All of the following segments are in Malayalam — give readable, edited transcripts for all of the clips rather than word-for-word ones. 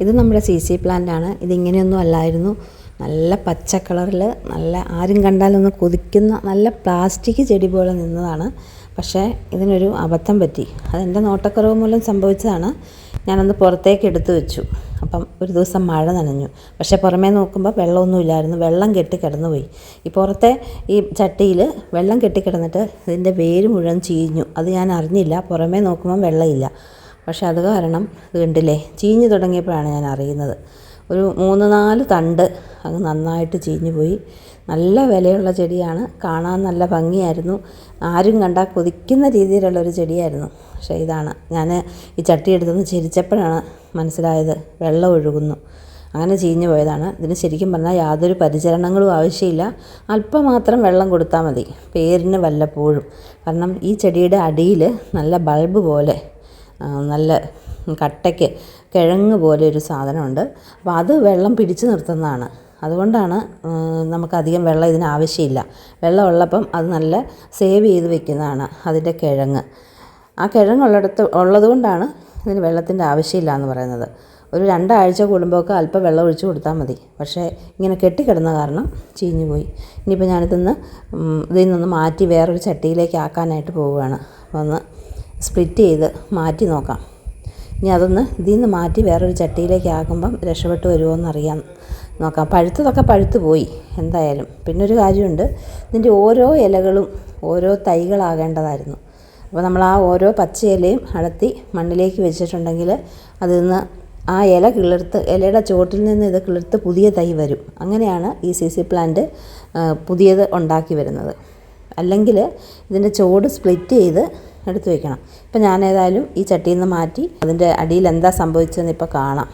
ഇത് നമ്മുടെ CC പ്ലാന്റാണ്. ഇതിങ്ങനെയൊന്നും അല്ലായിരുന്നു. നല്ല പച്ച കളറിൽ നല്ല ആരും കണ്ടാലൊന്ന് കൊതിക്കുന്ന നല്ല പ്ലാസ്റ്റിക് ചെടി പോലെ നിന്നതാണ്. പക്ഷേ ഇതിനൊരു അബദ്ധം പറ്റി. അതെൻ്റെ നോട്ടക്കുറവ് മൂലം സംഭവിച്ചതാണ്. ഞാനൊന്ന് പുറത്തേക്ക് എടുത്തു വെച്ചു. അപ്പം ഒരു ദിവസം മഴ നനഞ്ഞു. പക്ഷേ പുറമേ നോക്കുമ്പോൾ വെള്ളമൊന്നുമില്ലായിരുന്നു. വെള്ളം കെട്ടി കിടന്നുപോയി. ഈ പുറത്തെ ഈ ചട്ടിയിൽ വെള്ളം കെട്ടിക്കിടന്നിട്ട് ഇതിൻ്റെ വേര് മുഴുവൻ ചീഞ്ഞു. അത് ഞാൻ അറിഞ്ഞില്ല. പുറമേ നോക്കുമ്പോൾ വെള്ളമില്ല. പക്ഷേ അത് കാരണം ഇത് കണ്ടില്ലേ, ചീഞ്ഞു തുടങ്ങിയപ്പോഴാണ് ഞാൻ അറിയുന്നത്. ഒരു 3-4 തണ്ട് അങ്ങ് നന്നായിട്ട് ചീഞ്ഞു പോയി. നല്ല വിലയുള്ള ചെടിയാണ്. കാണാൻ നല്ല ഭംഗിയായിരുന്നു. ആരും കണ്ടാൽ കൊതിക്കുന്ന രീതിയിലുള്ളൊരു ചെടിയായിരുന്നു. പക്ഷേ ഇതാണ്, ഞാൻ ഈ ചട്ടി എടുത്തൊന്ന് ചെരിച്ചപ്പോഴാണ് മനസ്സിലായത് വെള്ളം ഒഴുകുന്നു. അങ്ങനെ ചീഞ്ഞു പോയതാണ്. ഇതിന് ശരിക്കും പറഞ്ഞാൽ യാതൊരു പരിചരണങ്ങളും ആവശ്യമില്ല. അല്പം മാത്രം വെള്ളം കൊടുത്താൽ മതി, പേരിന് വല്ലപ്പോഴും. കാരണം ഈ ചെടിയുടെ അടിയിൽ നല്ല ബൾബ് പോലെ നല്ല കട്ടയ്ക്ക് കിഴങ്ങ് പോലെ ഒരു സാധനമുണ്ട്. അപ്പോൾ അത് വെള്ളം പിടിച്ചു നിർത്തുന്നതാണ്. അതുകൊണ്ടാണ് നമുക്കധികം വെള്ളം ഇതിന് ആവശ്യമില്ല. വെള്ളം ഉള്ളപ്പം അത് നല്ല സേവ് ചെയ്ത് വെക്കുന്നതാണ് അതിൻ്റെ കിഴങ്ങ്. ആ കിഴങ്ങുള്ളിടത്ത് ഉള്ളതുകൊണ്ടാണ് ഇതിന് വെള്ളത്തിൻ്റെ ആവശ്യമില്ല എന്ന് പറയുന്നത്. ഒരു 2 ആഴ്ച കൂടുമ്പോഴൊക്കെ അല്പം വെള്ളം ഒഴിച്ച് കൊടുത്താൽ മതി. പക്ഷേ ഇങ്ങനെ കെട്ടിക്കിടന്ന കാരണം ചീഞ്ഞു പോയി. ഇനിയിപ്പോൾ ഇതിൽ നിന്നൊന്ന് മാറ്റി വേറൊരു ചട്ടിയിലേക്ക് ആക്കാനായിട്ട് പോവുകയാണ്. അപ്പോൾ ഒന്ന് സ്പ്ലിറ്റ് ചെയ്ത് മാറ്റി നോക്കാം. ഇനി അതൊന്ന് ഇതിൽ നിന്ന് മാറ്റി വേറൊരു ചട്ടിയിലേക്ക് ആക്കുമ്പം രക്ഷപ്പെട്ട് വരുമോ എന്നറിയാം, നോക്കാം. പഴുത്തതൊക്കെ പഴുത്ത് പോയി എന്തായാലും. പിന്നൊരു കാര്യമുണ്ട്, ഇതിൻ്റെ ഓരോ ഇലകളും ഓരോ തൈകളാകേണ്ടതായിരുന്നു. അപ്പോൾ നമ്മൾ ആ ഓരോ പച്ച ഇലയും അടത്തി മണ്ണിലേക്ക് വെച്ചിട്ടുണ്ടെങ്കിൽ അതിൽ നിന്ന് ആ ഇല കിളിർത്ത്, ഇലയുടെ ചുവട്ടിൽ നിന്ന് ഇത് കിളിർത്ത് പുതിയ തൈ വരും. അങ്ങനെയാണ് ഈ CC പ്ലാന്റ് പുതിയത് ഉണ്ടാക്കി വരുന്നത്. അല്ലെങ്കിൽ ഇതിൻ്റെ ചോട് സ്പ്ലിറ്റ് ചെയ്ത് എടുത്ത് വയ്ക്കണം. ഇപ്പം ഞാൻ ഏതായാലും ഈ ചട്ടിയിൽ നിന്ന് മാറ്റി അതിൻ്റെ അടിയിൽ എന്താ സംഭവിച്ചതെന്ന് ഇപ്പോൾ കാണാം.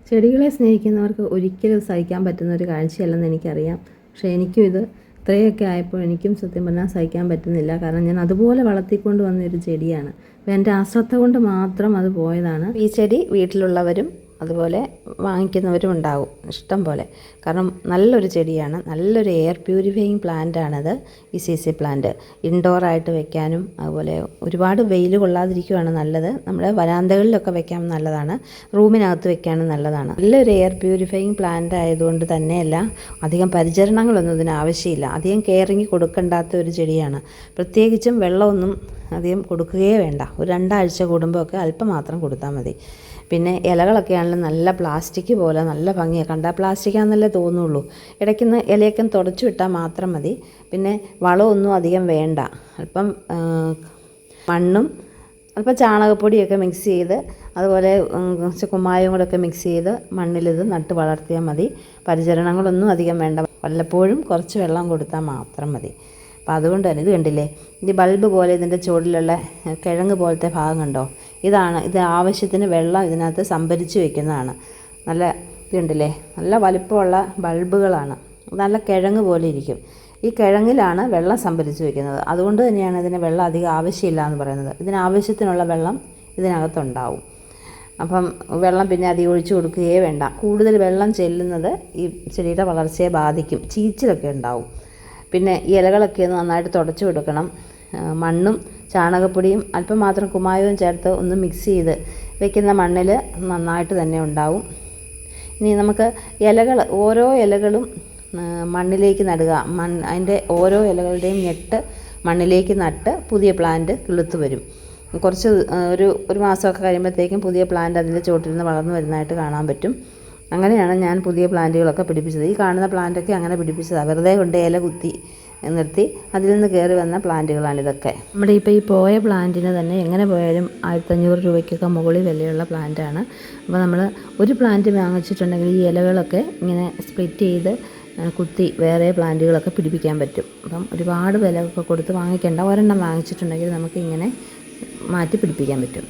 ചെടികളെ സ്നേഹിക്കുന്നവർക്ക് ഒരിക്കലും സഹിക്കാൻ പറ്റുന്ന ഒരു കാഴ്ചയല്ലെന്ന് എനിക്കറിയാം. പക്ഷേ എനിക്കും ഇത് ഇത്രയൊക്കെ ആയപ്പോൾ എനിക്കും സത്യം പറഞ്ഞാൽ സഹിക്കാൻ പറ്റുന്നില്ല. കാരണം ഞാൻ അതുപോലെ വളർത്തിക്കൊണ്ട് വന്നൊരു ചെടിയാണ്. അപ്പോൾ എൻ്റെ അശ്രദ്ധ കൊണ്ട് മാത്രം അത് പോയതാണ്. ഈ ചെടി വീട്ടിലുള്ളവരും അതുപോലെ വാങ്ങിക്കുന്നവരും ഉണ്ടാകും ഇഷ്ടം പോലെ. കാരണം നല്ലൊരു ചെടിയാണ്, നല്ലൊരു എയർ പ്യൂരിഫയിങ് പ്ലാന്റാണിത് ഈ CC പ്ലാന്റ്. ഇൻഡോറായിട്ട് വെക്കാനും അതുപോലെ ഒരുപാട് വെയിൽ കൊള്ളാതിരിക്കുകയാണ് നല്ലത്. നമ്മുടെ വരാന്തകളിലൊക്കെ വെക്കാൻ നല്ലതാണ്, റൂമിനകത്ത് വെക്കാനും നല്ലതാണ്. നല്ലൊരു എയർ പ്യൂരിഫയിങ് പ്ലാന്റ് ആയതുകൊണ്ട് തന്നെയല്ല, അധികം പരിചരണങ്ങളൊന്നും ഇതിന് ആവശ്യമില്ല. അധികം കെയറിങ് കൊടുക്കേണ്ടാത്ത ഒരു ചെടിയാണ്. പ്രത്യേകിച്ചും വെള്ളമൊന്നും അധികം കൊടുക്കുകയേ വേണ്ട. ഒരു 2 ആഴ്ച കൂടുമ്പോഴൊക്കെ അല്പം മാത്രം കൊടുത്താൽ മതി. പിന്നെ ഇലകളൊക്കെ ആണെങ്കിലും നല്ല പ്ലാസ്റ്റിക് പോലെ നല്ല ഭംഗിയാണ്. കണ്ടാൽ പ്ലാസ്റ്റിക്കാണെന്നല്ലേ തോന്നുള്ളൂ. ഇടയ്ക്കുന്ന് ഇലയൊക്കെ തുടച്ചു വിട്ടാൽ മാത്രം മതി. പിന്നെ വളമൊന്നും അധികം വേണ്ട. അല്പം മണ്ണും അല്പം ചാണകപ്പൊടിയൊക്കെ മിക്സ് ചെയ്ത് അതുപോലെ കുറച്ച് കുമ്മായവും കൂടെയൊക്കെ മിക്സ് ചെയ്ത് മണ്ണിലിത് നട്ട് വളർത്തിയാൽ മതി. പരിചരണങ്ങളൊന്നും അധികം വേണ്ട. വല്ലപ്പോഴും കുറച്ച് വെള്ളം കൊടുത്താൽ മാത്രം മതി. അപ്പോൾ അതുകൊണ്ട് തന്നെ ഇത് കണ്ടില്ലേ, ഇത് ബൾബ് പോലെ ഇതിൻ്റെ ചുവട്ടിലുള്ള കിഴങ്ങ് പോലത്തെ ഭാഗം കണ്ടോ, ഇത് ആവശ്യത്തിന് വെള്ളം ഇതിനകത്ത് സംഭരിച്ച് വെക്കുന്നതാണ്. നല്ല ഇത് കണ്ടില്ലേ, നല്ല വലിപ്പമുള്ള ബൾബുകളാണ്. നല്ല കിഴങ്ങ് പോലെ ഇരിക്കും. ഈ കിഴങ്ങിലാണ് വെള്ളം സംഭരിച്ച് വെക്കുന്നത്. അതുകൊണ്ട് തന്നെയാണ് ഇതിന് വെള്ളം അധികം ആവശ്യമില്ല എന്ന് പറയുന്നത്. ഇതിനാവശ്യത്തിനുള്ള വെള്ളം ഇതിനകത്തുണ്ടാവും. അപ്പം വെള്ളം പിന്നെ അധികം ഒഴിച്ചു കൊടുക്കുകയേ വേണ്ട. കൂടുതൽ വെള്ളം ചെല്ലുന്നത് ഈ ചെടിയുടെ വളർച്ചയെ ബാധിക്കും. ചീച്ചിലൊക്കെ ഉണ്ടാവും. പിന്നെ ഈ ഇലകളൊക്കെ ഒന്ന് നന്നായിട്ട് തുടച്ചു കൊടുക്കണം. മണ്ണും ചാണകപ്പൊടിയും അല്പം മാത്രം കുമ്മായവും ചേർത്ത് ഒന്ന് മിക്സ് ചെയ്ത് വെക്കുന്ന മണ്ണിൽ നന്നായിട്ട് തന്നെ ഉണ്ടാവും. ഇനി നമുക്ക് ഓരോ ഇലകളും മണ്ണിലേക്ക് നടുക. അതിൻ്റെ ഓരോ ഇലകളുടെയും ഞെട്ട് മണ്ണിലേക്ക് നട്ട് പുതിയ പ്ലാന്റ് കിളുത്ത് വരും. കുറച്ച് ഒരു മാസമൊക്കെ കഴിയുമ്പോഴത്തേക്കും പുതിയ പ്ലാന്റ് അതിൻ്റെ ചുവട്ടിൽ നിന്ന് വളർന്നു വരുന്നതായിട്ട് കാണാൻ പറ്റും. അങ്ങനെയാണ് ഞാൻ പുതിയ പ്ലാന്റുകളൊക്കെ പിടിപ്പിച്ചത്. ഈ കാണുന്ന പ്ലാന്റൊക്കെ അങ്ങനെ പിടിപ്പിച്ചതാണ്. വെറുതെ കൊണ്ട് ഇല കുത്തി നിർത്തി അതിൽ നിന്ന് കയറി വന്ന പ്ലാന്റുകളാണിതൊക്കെ. നമ്മുടെ ഇപ്പോൾ ഈ പോയ പ്ലാന്റിന് തന്നെ എങ്ങനെ പോയാലും 1500 രൂപയ്ക്കൊക്കെ മുകളിൽ വിലയുള്ള പ്ലാന്റാണ്. അപ്പോൾ നമ്മൾ ഒരു പ്ലാന്റ് വാങ്ങിച്ചിട്ടുണ്ടെങ്കിൽ ഈ ഇലകളൊക്കെ ഇങ്ങനെ സ്പ്ലിറ്റ് ചെയ്ത് കുത്തി വേറെ പ്ലാന്റുകളൊക്കെ പിടിപ്പിക്കാൻ പറ്റും. അപ്പം ഒരുപാട് വിലയൊക്കെ കൊടുത്ത് വാങ്ങിക്കേണ്ട. ഒരെണ്ണം വാങ്ങിച്ചിട്ടുണ്ടെങ്കിൽ നമുക്ക് ഇങ്ങനെ മാറ്റി പിടിപ്പിക്കാൻ പറ്റും.